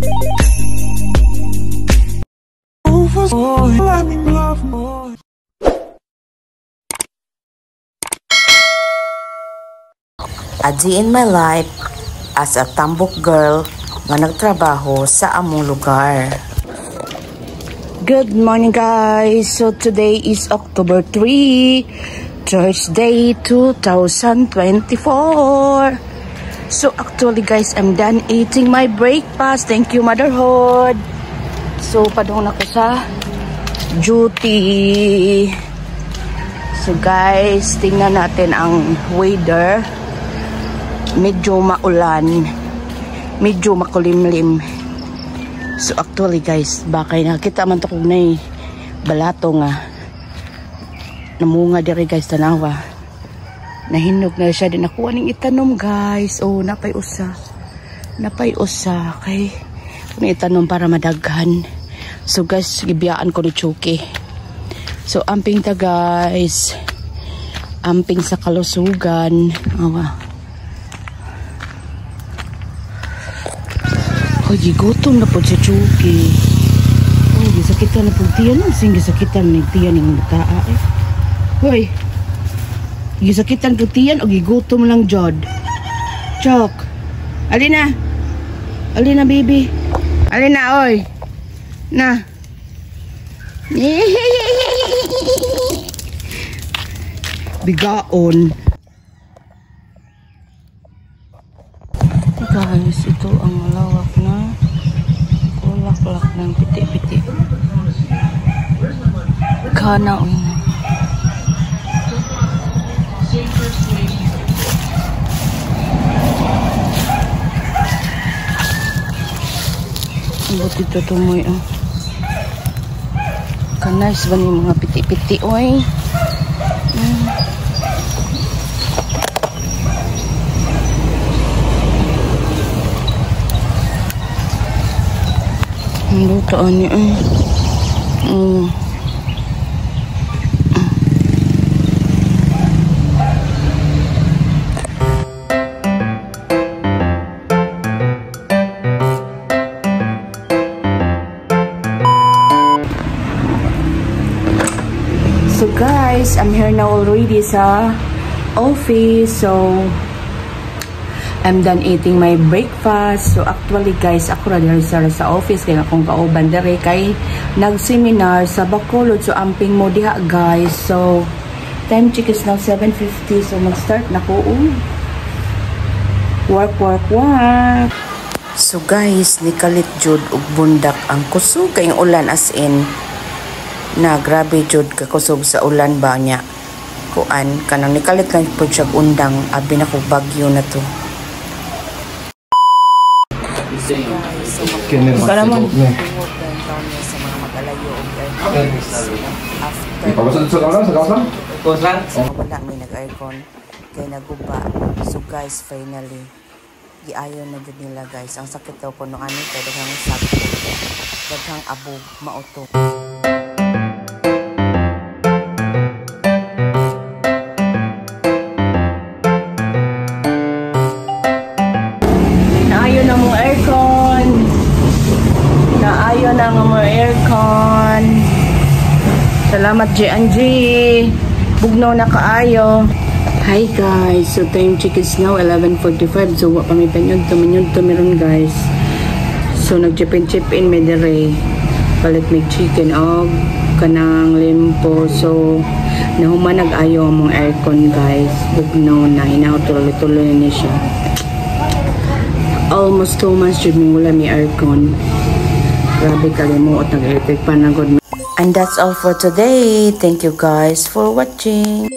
A day in my life as a tambok girl nga nagtrabaho sa among lugar. Good morning guys. So today is October 3, Thursday 2024. So actually guys, I'm done eating my breakfast. Thank you motherhood. So padung ako sa duty. So guys, tingnan natin ang weather. Medyo maulan, medyo makulimlim. So actually guys, bakay nakita man to kung na balato nga namunga diri guys, tanawa nahinog na siya din nakuha ning itanom guys. Oh, napay usa kay kung itanom para madaghan. So guys, gibiyaan ko ni Chuki. So amping ta guys, amping sa kalusugan. Gigutom na po si Chuki. Gisakitan na po tiyan. Sing gisakitan na tiyan ng mataa eh. Hoy, gisakitan po tiyan o gigutom lang jod. Chok, alina baby, alina oy na. Bigaon guys, ito ang malawak na kulak-lak ng piti-piti. Kana buti ito tumoy kanais ba ni mga piti-piti oy. Lutaan niya So guys, I'm here now already sa office. So I'm done eating my breakfast. So actually guys, ako rin sa office kaya akong kauban dere kay nag-seminar sa Bacolod. So amping mo diha guys. So time check is now 7:50. So mag-start na ko. Work. So guys, nikalit jud og bundak ang kusog kay ulan as in na grabe jud ka kusog sa ulan ba nya. Kuan kanang nikalit lang pud siya undang abi na ko bagyo na to. Para mo sa mga magalayo wala may nag-aircon kaya naguba. So guys, finally giayon na jud nila guys. Ang sakit daw ko nung ano pero daghang sakit, daghang abog mauto. Naayon na nga mo aircon. Salamat J&G. Bugnaw na kaayo. Hi guys. So time check is now 11:45. So wa pa may panyod to meron guys. So nag-chip-in may dire. Palit may chicken og kanang limpo. So nahuman nag-ayo mong aircon guys. Bugnaw na hinaw tuloy-tuloy ni siya. Almost 2 months jud mi wala mi aircon. Grabe kalimuot nag-electric pan na good. And that's all for today. Thank you guys for watching.